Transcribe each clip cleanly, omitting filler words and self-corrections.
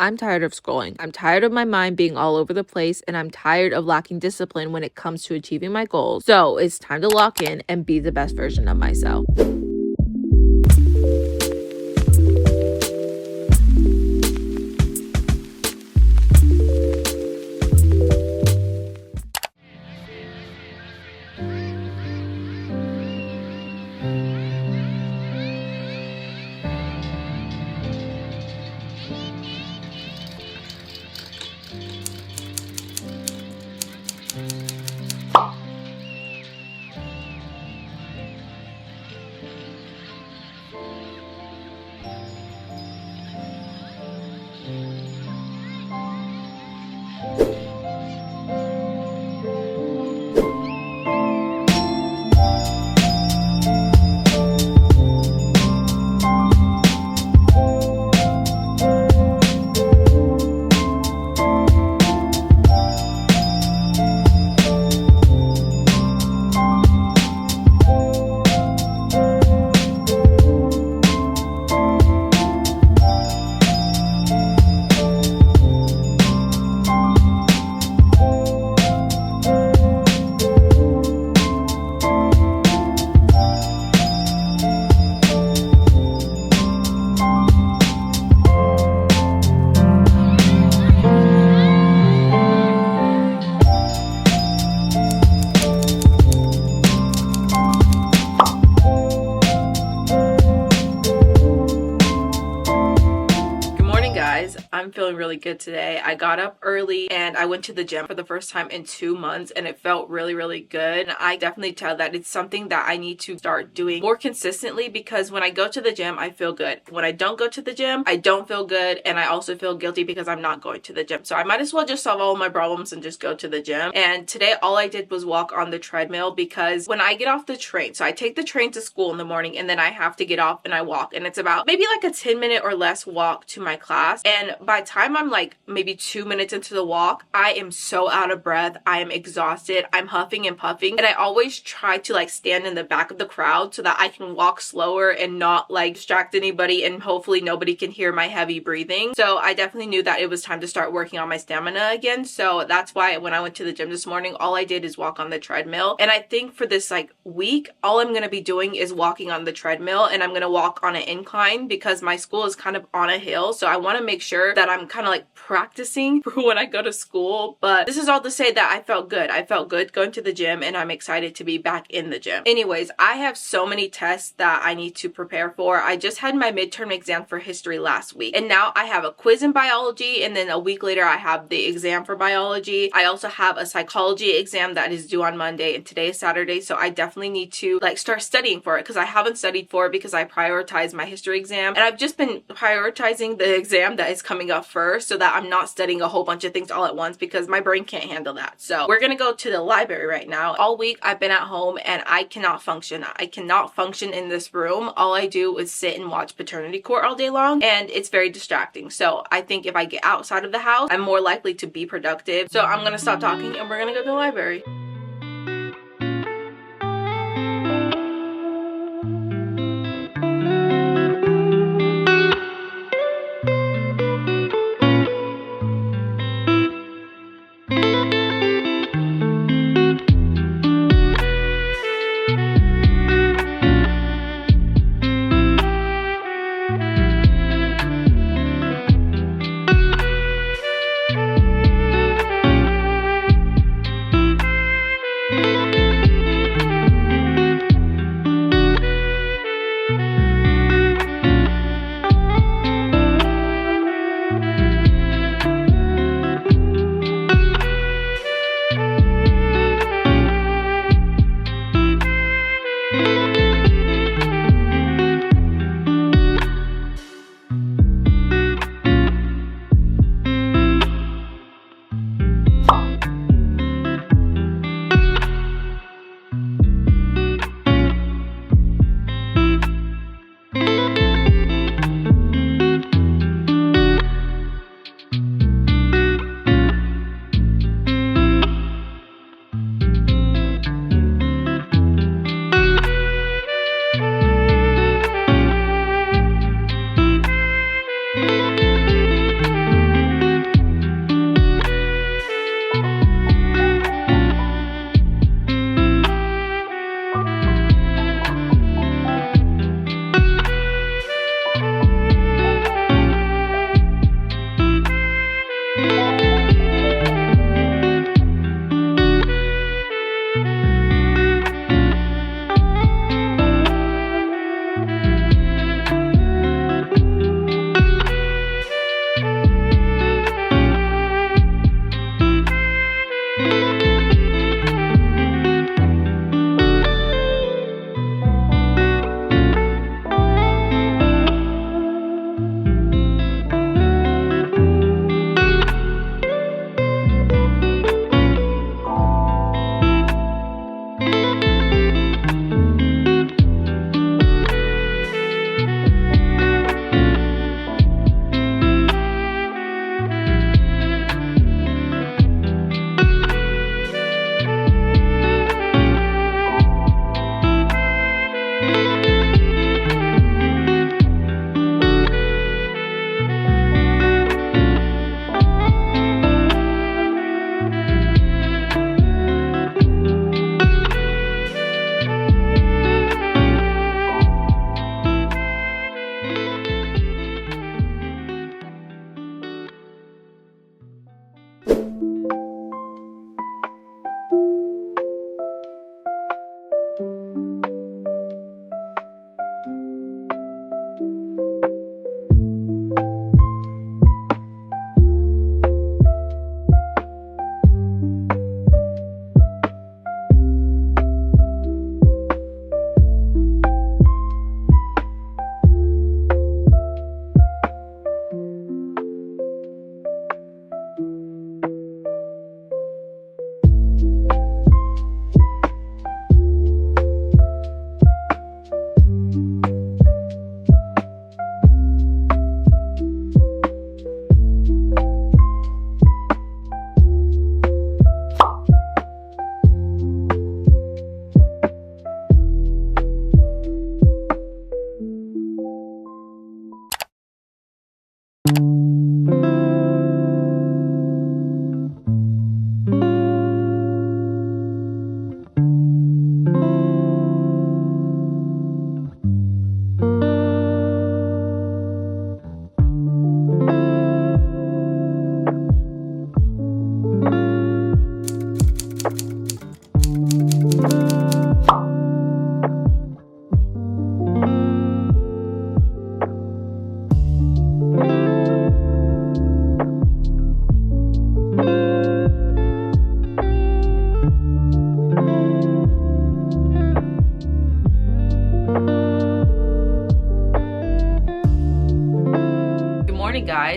I'm tired of scrolling. I'm tired of my mind being all over the place, and I'm tired of lacking discipline when it comes to achieving my goals. So it's time to lock in and be the best version of myself. I'm feeling really good today. I got up early and I went to the gym for the first time in 2 months, and it felt really good. And I definitely tell that it's something that I need to start doing more consistently, because when I go to the gym, I feel good. When I don't go to the gym, I don't feel good, and I also feel guilty because I'm not going to the gym. So I might as well just solve all my problems and just go to the gym. And today all I did was walk on the treadmill, because when I get off the train, so I take the train to school in the morning and then I have to get off and I walk, and it's about maybe like a 10-minute or less walk to my class. And by the time I'm like maybe 2 minutes into the walk, I am so out of breath. I am exhausted. I'm huffing and puffing. And I always try to like stand in the back of the crowd so that I can walk slower and not like distract anybody, and hopefully nobody can hear my heavy breathing. So I definitely knew that it was time to start working on my stamina again. So that's why when I went to the gym this morning, all I did is walk on the treadmill. And I think for this like week, all I'm going to be doing is walking on the treadmill, and I'm going to walk on an incline because my school is kind of on a hill. So I want to make sure that I'm kind of like practicing for when I go to school. But this is all to say that I felt good. I felt good going to the gym, and I'm excited to be back in the gym. Anyways, I have so many tests that I need to prepare for. I just had my midterm exam for history last week, and now I have a quiz in biology, and then a week later I have the exam for biology. I also have a psychology exam that is due on Monday, and today is Saturday, so I definitely need to like start studying for it, because I haven't studied for it because I prioritized my history exam, and I've just been prioritizing the exam that is coming up first so that I'm not studying a whole bunch of things all at once, because my brain can't handle that. So we're gonna go to the library right now. All week I've been at home and I cannot function. I cannot function in this room. All I do is sit and watch paternity court all day long, and it's very distracting. So I think if I get outside of the house, I'm more likely to be productive. So I'm gonna stop talking and we're gonna go to the library.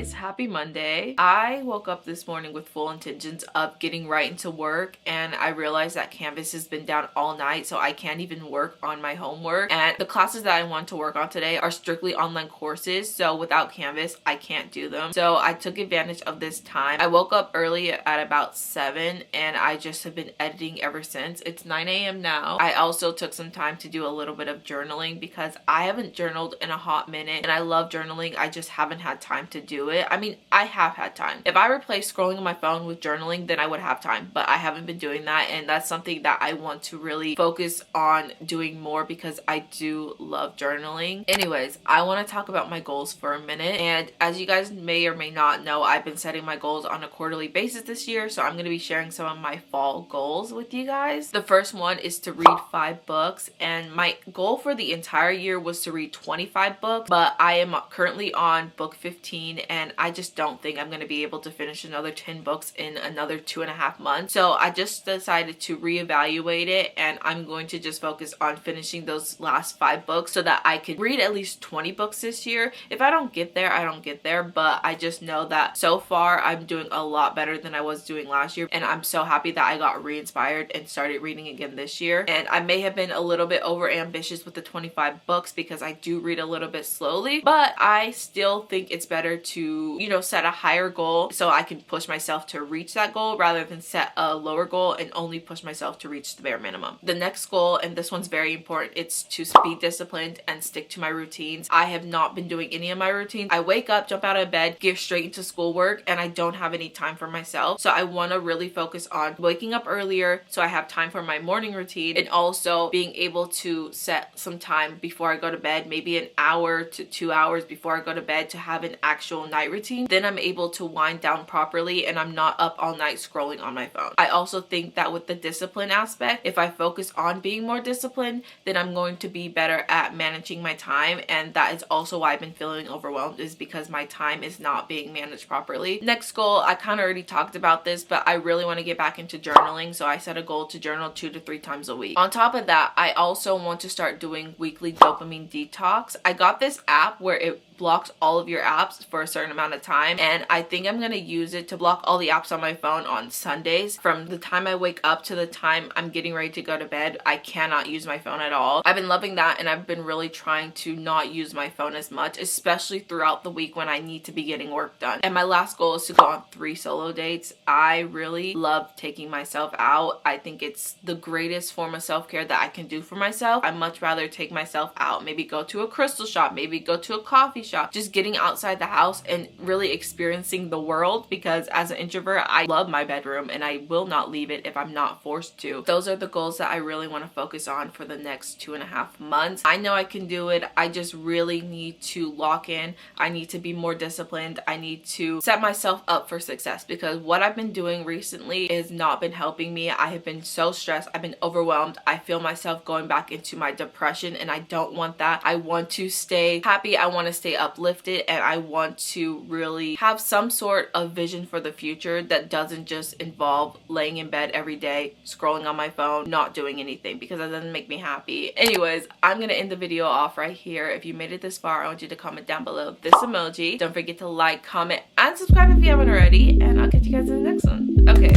guys, happy Monday. I woke up this morning with full intentions of getting right into work, and I realized that Canvas has been down all night, so I can't even work on my homework. And the classes that I want to work on today are strictly online courses, so without Canvas I can't do them. So I took advantage of this time. I woke up early at about 7 and I just have been editing ever since. It's 9 a.m. now. I also took some time to do a little bit of journaling because I haven't journaled in a hot minute, and I love journaling. I just haven't had time to do it. I mean, I have had time. If I replace scrolling on my phone with journaling, then I would have time, but I haven't been doing that, and that's something that I want to really focus on doing more because I do love journaling. Anyways, I want to talk about my goals for a minute, and as you guys may or may not know, I've been setting my goals on a quarterly basis this year, so I'm going to be sharing some of my fall goals with you guys. The first one is to read 5 books, and my goal for the entire year was to read 25 books, but I am currently on book 15, and I just don't think I'm going to be able to finish another 10 books in another 2.5 months. So I just decided to reevaluate it, and I'm going to just focus on finishing those last 5 books so that I could read at least 20 books this year. If I don't get there, I don't get there, but I just know that so far I'm doing a lot better than I was doing last year, and I'm so happy that I got re-inspired and started reading again this year. And I may have been a little bit over ambitious with the 25 books because I do read a little bit slowly, but I still think it's better to, you know, set a higher goal so I can push myself to reach that goal rather than set a lower goal and only push myself to reach the bare minimum. The next goal, and this one's very important, it's to be disciplined and stick to my routines. I have not been doing any of my routines. I wake up, jump out of bed, get straight into schoolwork, and I don't have any time for myself. So I want to really focus on waking up earlier so I have time for my morning routine, and also being able to set some time before I go to bed, maybe an hour to 2 hours before I go to bed, to have an actual night routine. Then I'm able to wind down properly and I'm not up all night scrolling on my phone. I also think that with the discipline aspect, if I focus on being more disciplined, then I'm going to be better at managing my time, and that is also why I've been feeling overwhelmed, is because my time is not being managed properly. Next goal, I kind of already talked about this, but I really want to get back into journaling, so I set a goal to journal 2 to 3 times a week. On top of that, I also want to start doing weekly dopamine detox. I got this app where it blocks all of your apps for a certain amount of time, and I think I'm gonna use it to block all the apps on my phone on Sundays. From the time I wake up to the time I'm getting ready to go to bed, I cannot use my phone at all. I've been loving that, and I've been really trying to not use my phone as much, especially throughout the week when I need to be getting work done. And my last goal is to go on 3 solo dates. I really love taking myself out. I think it's the greatest form of self-care that I can do for myself. I'd much rather take myself out, maybe go to a crystal shop, maybe go to a coffee shop, just getting outside the house and really experiencing the world, because as an introvert, I love my bedroom and I will not leave it if I'm not forced to. Those are the goals that I really want to focus on for the next 2.5 months. I know I can do it. I just really need to lock in. I need to be more disciplined. I need to set myself up for success, because what I've been doing recently has not been helping me. I have been so stressed. I've been overwhelmed. I feel myself going back into my depression, and I don't want that. I want to stay happy. I want to stay uplifted, and I want to really have some sort of vision for the future that doesn't just involve laying in bed every day, scrolling on my phone, not doing anything, because that doesn't make me happy. Anyways, I'm gonna end the video off right here. If you made it this far, I want you to comment down below this emoji. Don't forget to like, comment, and subscribe if you haven't already, and I'll catch you guys in the next one. Okay,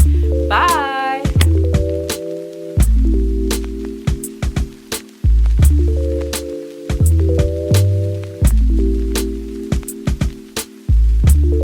bye.